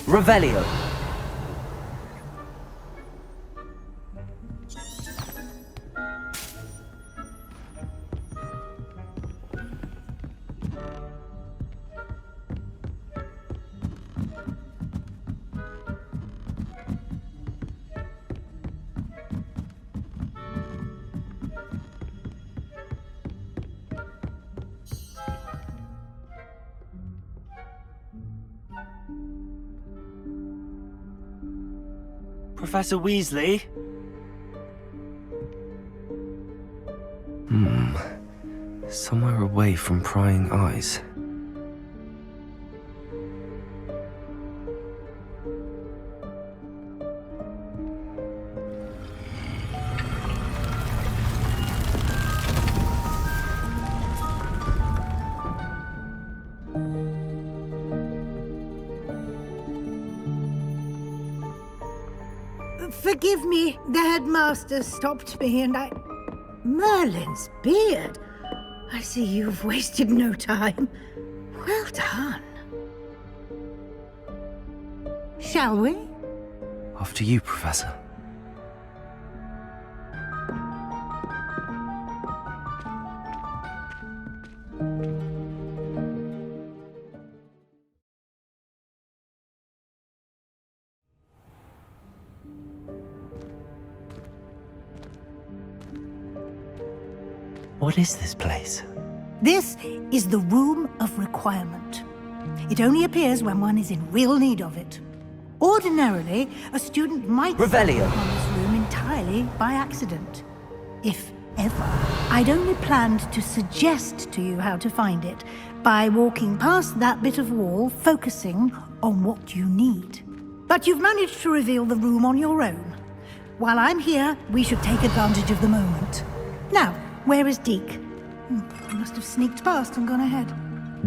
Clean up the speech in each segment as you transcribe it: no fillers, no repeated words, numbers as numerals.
Revelio. Professor Weasley? Somewhere away from prying eyes. Forgive me, the headmaster stopped me and I... Merlin's beard! I see you've wasted no time. Well done. Shall we? After you, Professor. What is this place? This is the Room of Requirement. It only appears when one is in real need of it. Ordinarily, a student might Revelio. stumble upon this room entirely by accident. If ever. I'd only planned to suggest to you how to find it by walking past that bit of wall, focusing on what you need. But you've managed to reveal the room on your own. While I'm here, we should take advantage of the moment. Now, where is Deke? He must have sneaked past and gone ahead.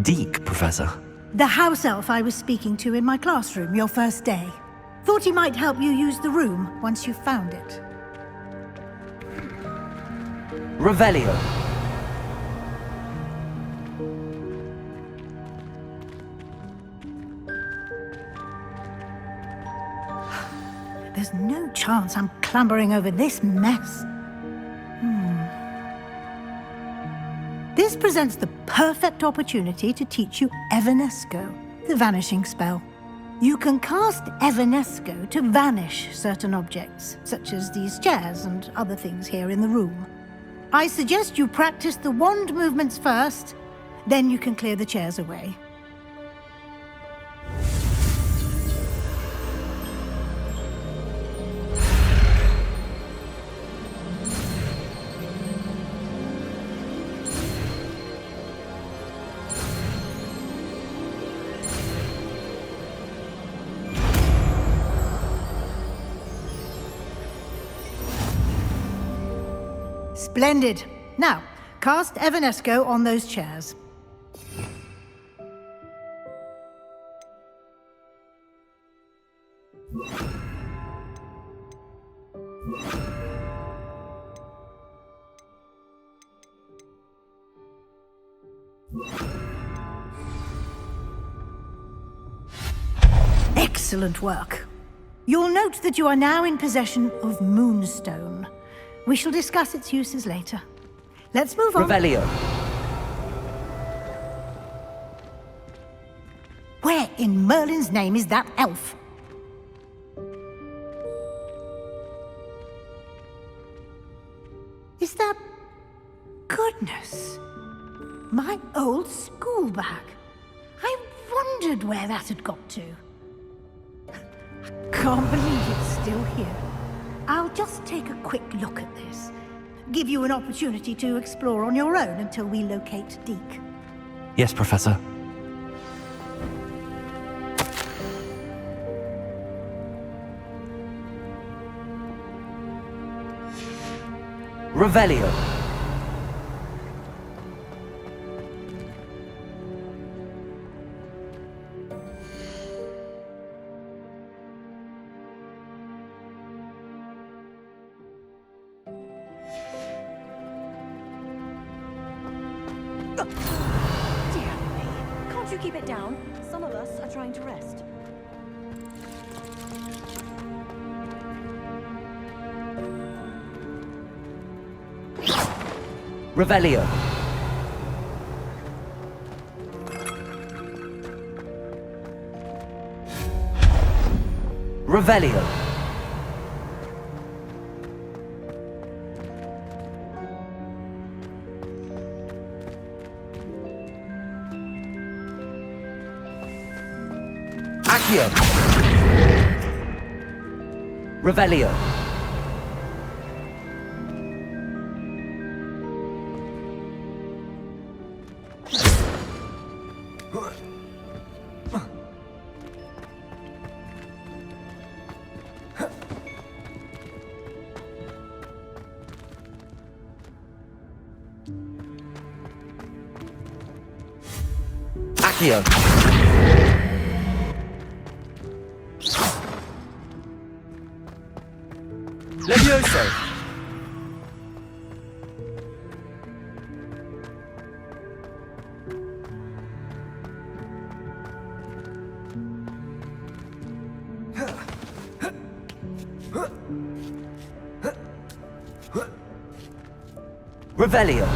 Deke, Professor. The house elf I was speaking to in my classroom your first day. Thought he might help you use the room once you found it. Revelio. There's no chance I'm clambering over this mess. This presents the perfect opportunity to teach you Evanesco, the vanishing spell. You can cast Evanesco to vanish certain objects, such as these chairs and other things here in the room. I suggest you practice the wand movements first, then you can clear the chairs away. Splendid. Now, cast Evanesco on those chairs. Excellent work. You'll note that you are now in possession of Moonstone. We shall discuss its uses later. Let's move on. Revelio. Where in Merlin's name is that elf? Is that... Goodness. My old school bag. I wondered where that had got to. I can't believe it's still here. I'll just take a quick look at this. Give you an opportunity to explore on your own until we locate Deke. Yes, Professor. Revelio. Keep it down. Some of us are trying to rest. Revelio. Revelio. Accio. Revelio. Accio. Levioso. Revelio.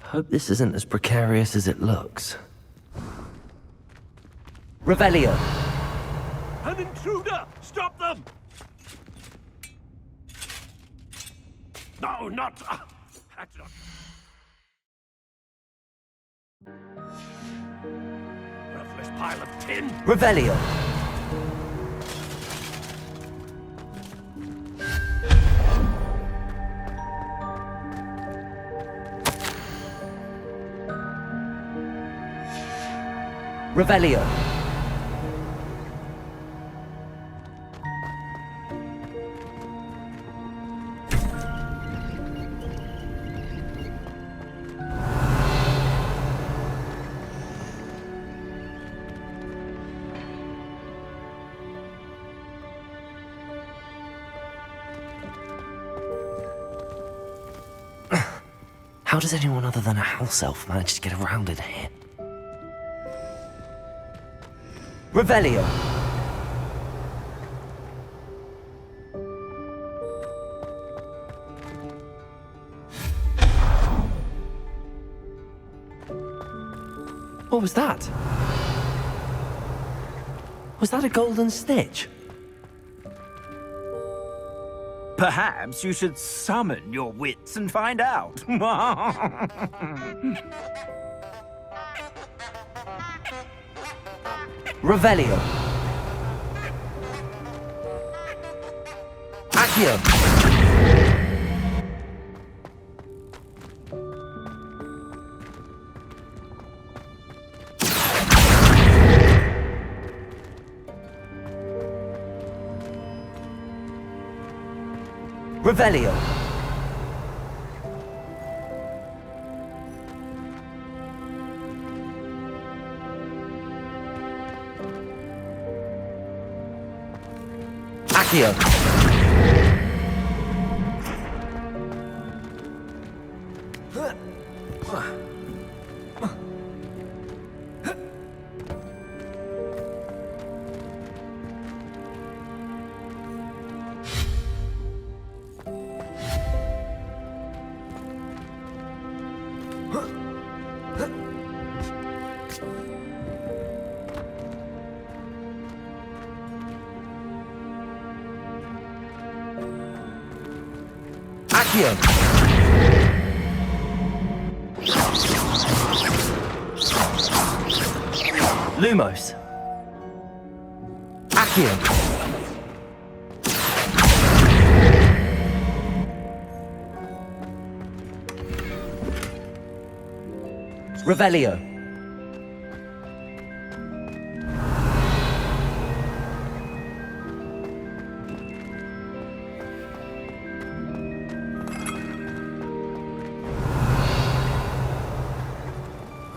Hope this isn't as precarious as it looks. Revelio. An intruder! Stop them! No, not... that's not... Worthless pile of tin! Revelio. Revelio. How does anyone other than a house elf manage to get around in here? Revelio. What was that? Was that a golden snitch? Perhaps you should summon your wits and find out. Revelio. Accio. Revelio. Accio. Accio. Lumos. Accio. Revelio.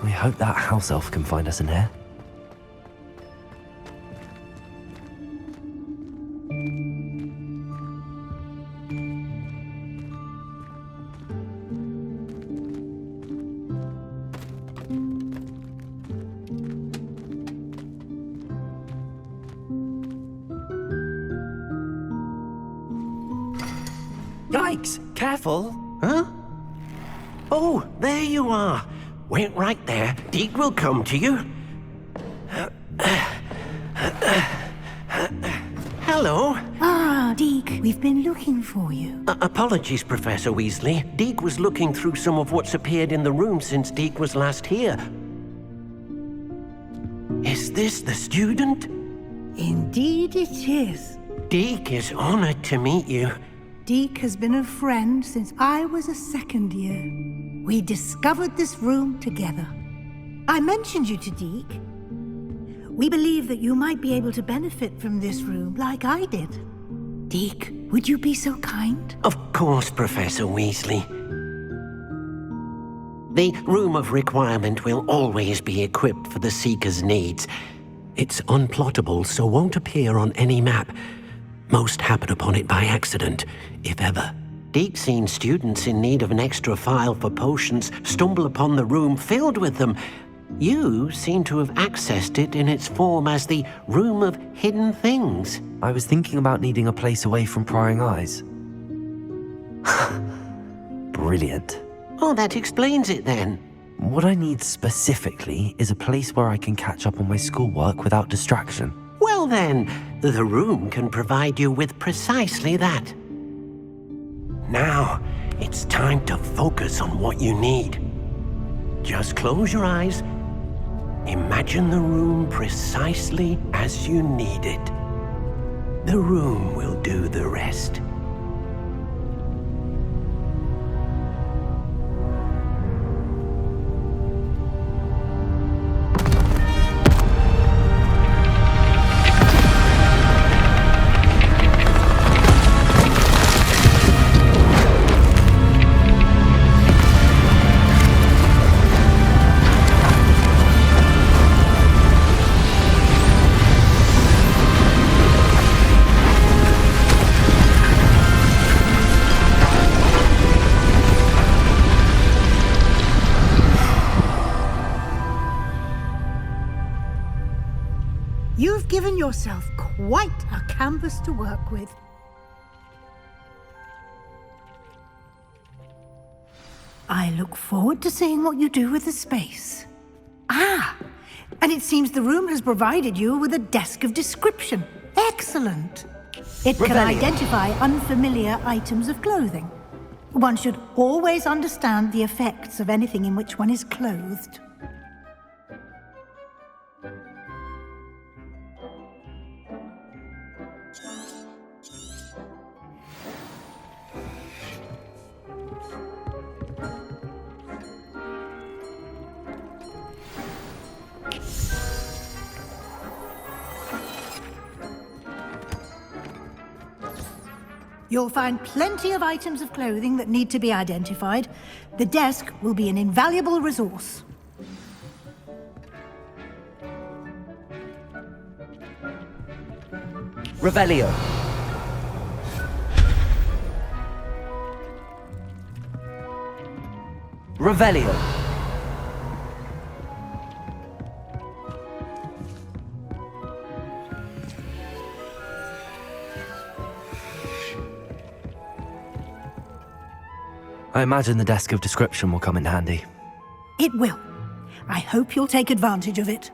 We hope that house elf can find us in here. Yikes! Careful! Huh? Oh, there you are. Wait right there. Deke will come to you. Hello. Ah, Deke, we've been looking for you. Apologies, Professor Weasley. Deke was looking through some of what's appeared in the room since Deke was last here. Is this the student? Indeed it is. Deke is honored to meet you. Deke has been a friend since I was a second year. We discovered this room together. I mentioned you to Deke. We believe that you might be able to benefit from this room like I did. Deke, would you be so kind? Of course, Professor Weasley. The Room of Requirement will always be equipped for the Seeker's needs. It's unplottable, so won't appear on any map. Most happen upon it by accident, if ever. Deke's seen students in need of an extra file for potions stumble upon the room filled with them. You seem to have accessed it in its form as the Room of Hidden Things. I was thinking about needing a place away from prying eyes. Brilliant. Oh, that explains it then. What I need specifically is a place where I can catch up on my schoolwork without distraction. Well then, the room can provide you with precisely that. Now, it's time to focus on what you need. Just close your eyes. Imagine the room precisely as you need it. The room will do the rest. You've given yourself quite a canvas to work with. I look forward to seeing what you do with the space. Ah, and it seems the room has provided you with a desk of description. Excellent. It can Rebellion. identify unfamiliar items of clothing. One should always understand the effects of anything in which one is clothed. You'll find plenty of items of clothing that need to be identified. The desk will be an invaluable resource. Revelio. Revelio. I imagine the desk of description will come in handy. It will. I hope you'll take advantage of it.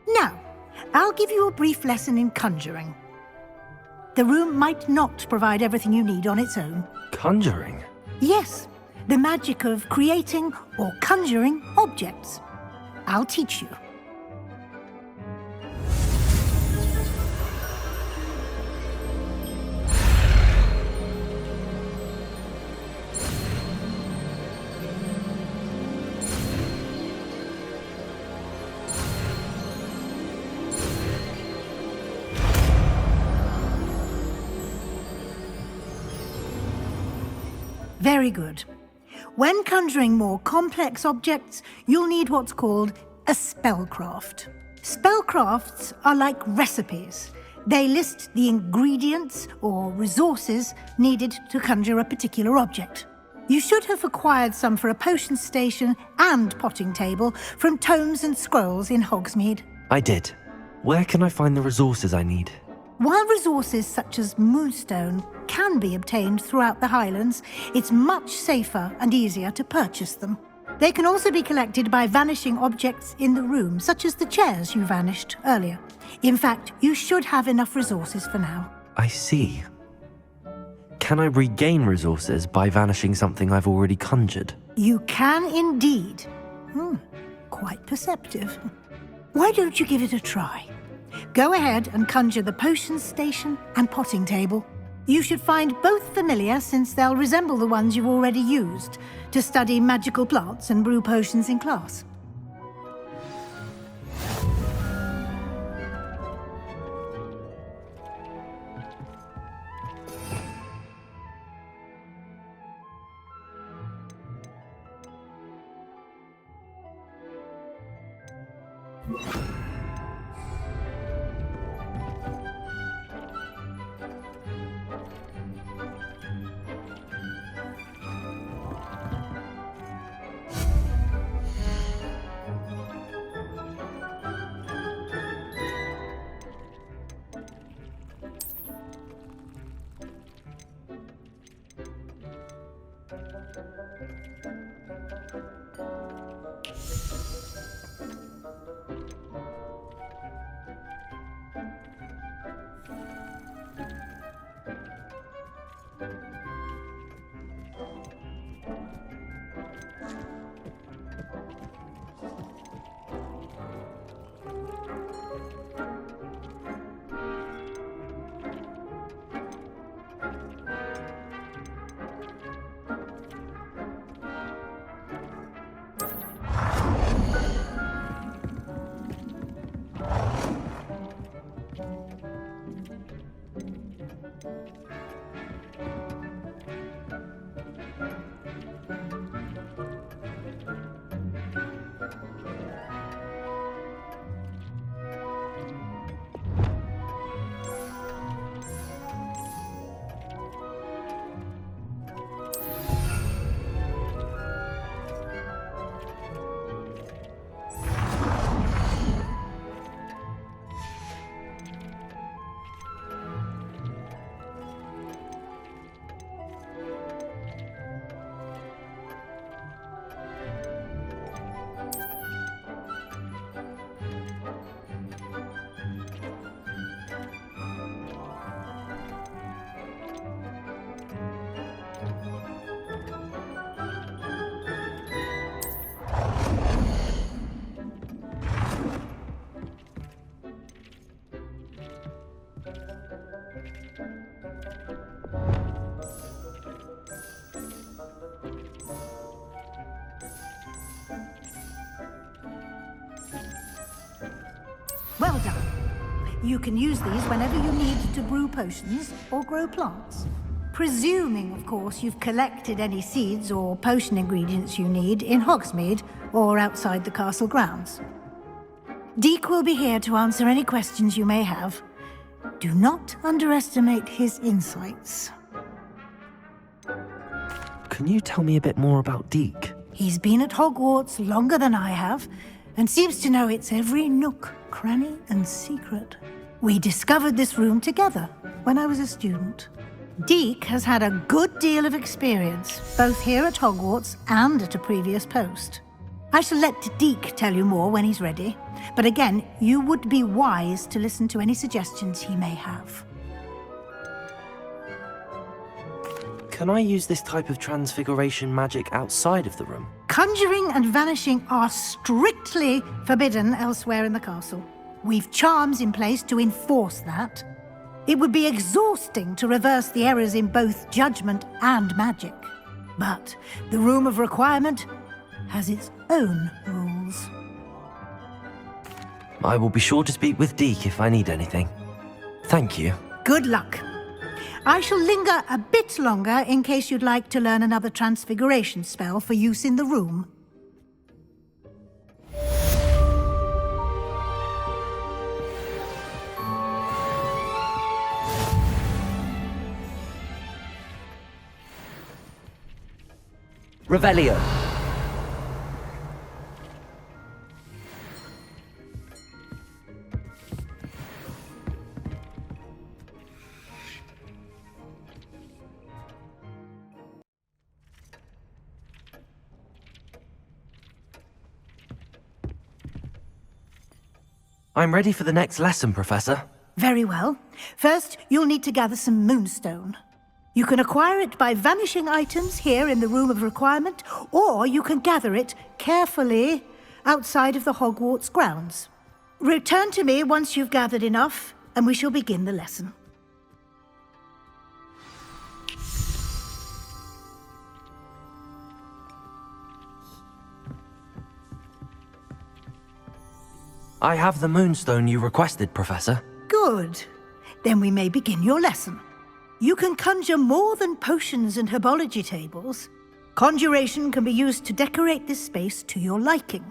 Now, I'll give you a brief lesson in conjuring. The room might not provide everything you need on its own. Conjuring? Yes, the magic of creating or conjuring objects. I'll teach you. Very good. When conjuring more complex objects, you'll need what's called a spellcraft. Spellcrafts are like recipes. They list the ingredients or resources needed to conjure a particular object. You should have acquired some for a potion station and potting table from tomes and scrolls in Hogsmeade. I did. Where can I find the resources I need? While resources such as moonstone can be obtained throughout the Highlands, it's much safer and easier to purchase them. They can also be collected by vanishing objects in the room, such as the chairs you vanished earlier. In fact, you should have enough resources for now. I see. Can I regain resources by vanishing something I've already conjured? You can indeed. Quite perceptive. Why don't you give it a try? Go ahead and conjure the potions station and potting table. You should find both familiar, since they'll resemble the ones you've already used to study magical plants and brew potions in class. Well done. You can use these whenever you need to brew potions or grow plants. Presuming, of course, you've collected any seeds or potion ingredients you need in Hogsmeade or outside the castle grounds. Deek will be here to answer any questions you may have. Do not underestimate his insights. Can you tell me a bit more about Deek? He's been at Hogwarts longer than I have, and seems to know its every nook, cranny, and secret. We discovered this room together when I was a student. Deek has had a good deal of experience, both here at Hogwarts and at a previous post. I shall let Deek tell you more when he's ready, but again, you would be wise to listen to any suggestions he may have. Can I use this type of transfiguration magic outside of the room? Conjuring and vanishing are strictly forbidden elsewhere in the castle. We've charms in place to enforce that. It would be exhausting to reverse the errors in both judgment and magic. But the Room of Requirement has its own rules. I will be sure to speak with Deek if I need anything. Thank you. Good luck. I shall linger a bit longer in case you'd like to learn another transfiguration spell for use in the room. Revelio. I'm ready for the next lesson, Professor. Very well. First, you'll need to gather some moonstone. You can acquire it by vanishing items here in the Room of Requirement, or you can gather it carefully outside of the Hogwarts grounds. Return to me once you've gathered enough, and we shall begin the lesson. I have the moonstone you requested, Professor. Good. Then we may begin your lesson. You can conjure more than potions and herbology tables. Conjuration can be used to decorate this space to your liking.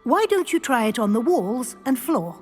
Why don't you try it on the walls and floor?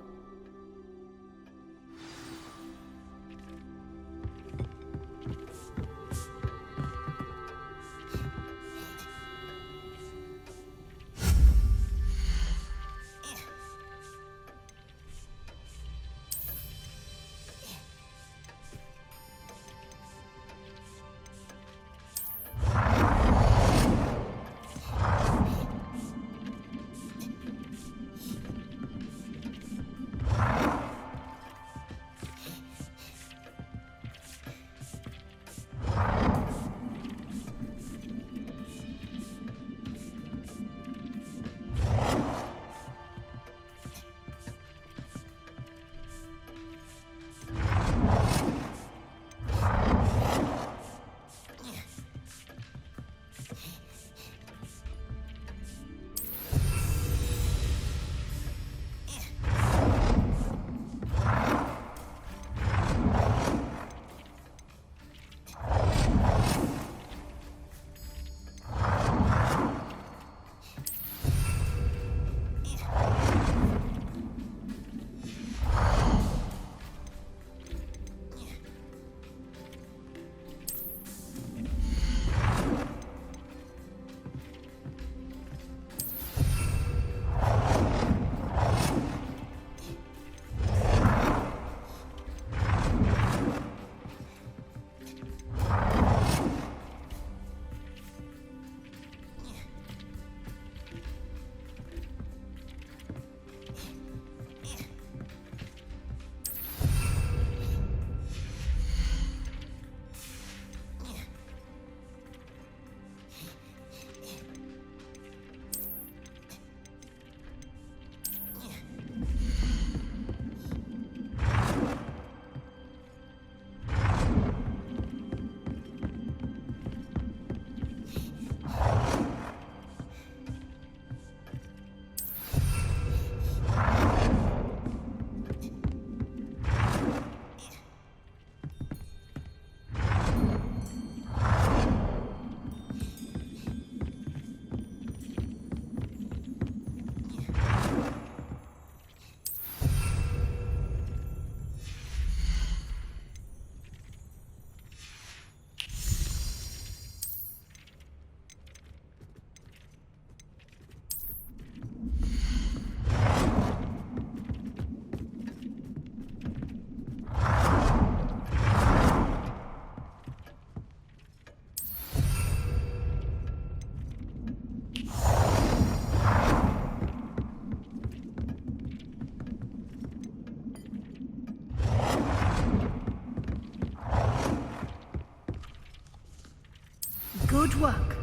Good work.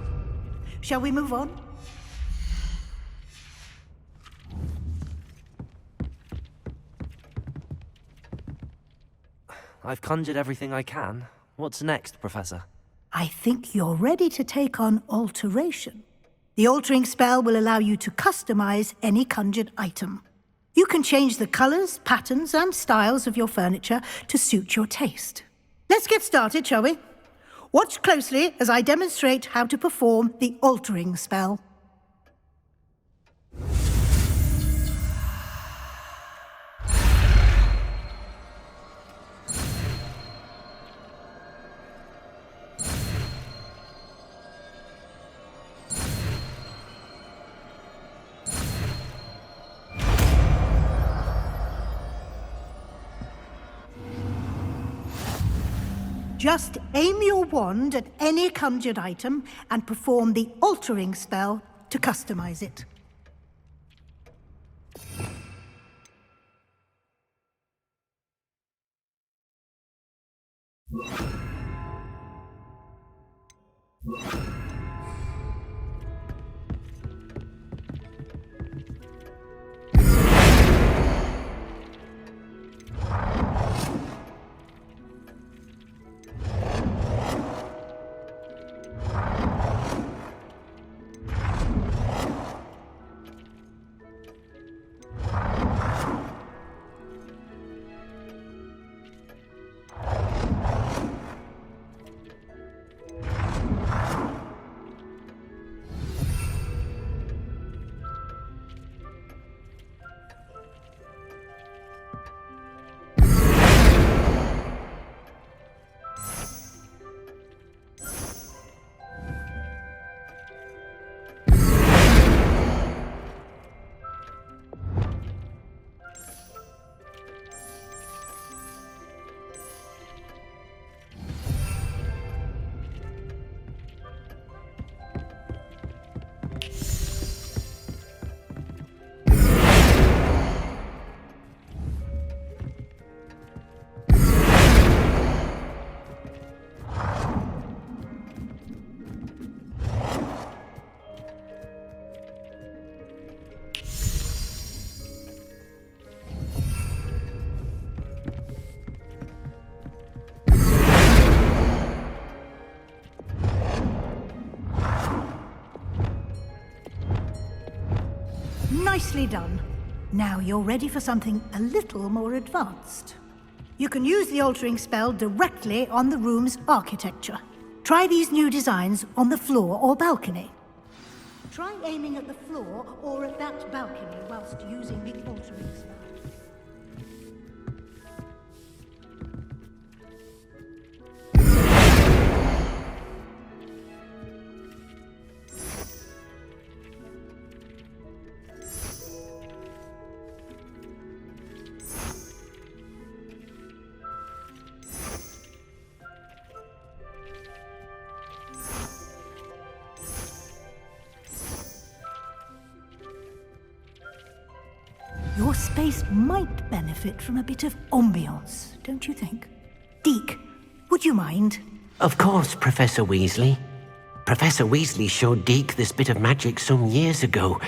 Shall we move on? I've conjured everything I can. What's next, Professor? I think you're ready to take on alteration. The altering spell will allow you to customize any conjured item. You can change the colors, patterns, and styles of your furniture to suit your taste. Let's get started, shall we? Watch closely as I demonstrate how to perform the altering spell. Just aim your wand at any conjured item and perform the altering spell to customize it. Nicely done. Now you're ready for something a little more advanced. You can use the altering spell directly on the room's architecture. Try these new designs on the floor or balcony. Try aiming at the floor or at that balcony whilst using the altering spell. Your space might benefit from a bit of ambiance, don't you think? Deke, would you mind? Of course, Professor Weasley. Professor Weasley showed Deke this bit of magic some years ago.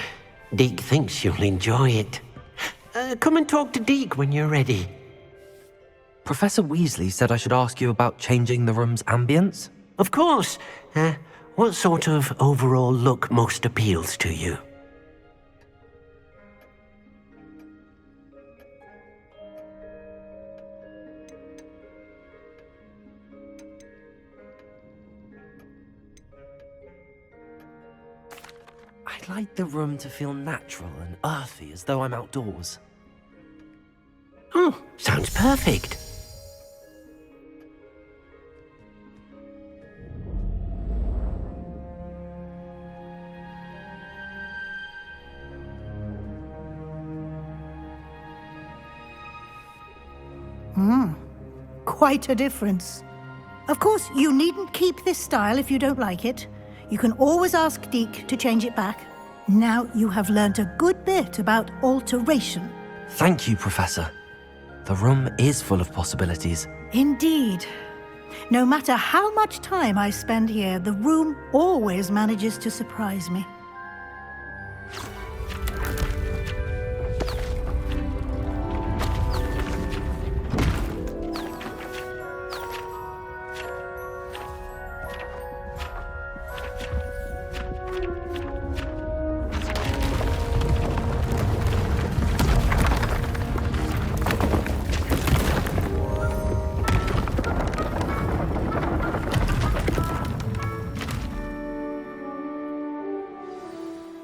Deke thinks you'll enjoy it. Come and talk to Deke when you're ready. Professor Weasley said I should ask you about changing the room's ambience? Of course. What sort of overall look most appeals to you? I'd like the room to feel natural and earthy, as though I'm outdoors. Oh, sounds perfect. Quite a difference. Of course, you needn't keep this style if you don't like it. You can always ask Deke to change it back. Now you have learnt a good bit about alteration. Thank you, Professor. The room is full of possibilities. Indeed. No matter how much time I spend here, the room always manages to surprise me.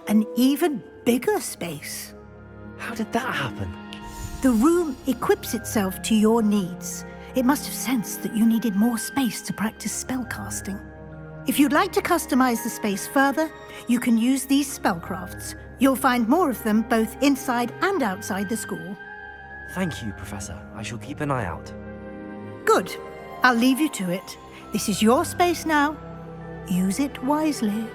An even bigger space. How did that happen? The room equips itself to your needs. It must have sensed that you needed more space to practice spellcasting. If you'd like to customize the space further, you can use these spellcrafts. You'll find more of them both inside and outside the school. Thank you, Professor. I shall keep an eye out. Good. I'll leave you to it. This is your space now. Use it wisely.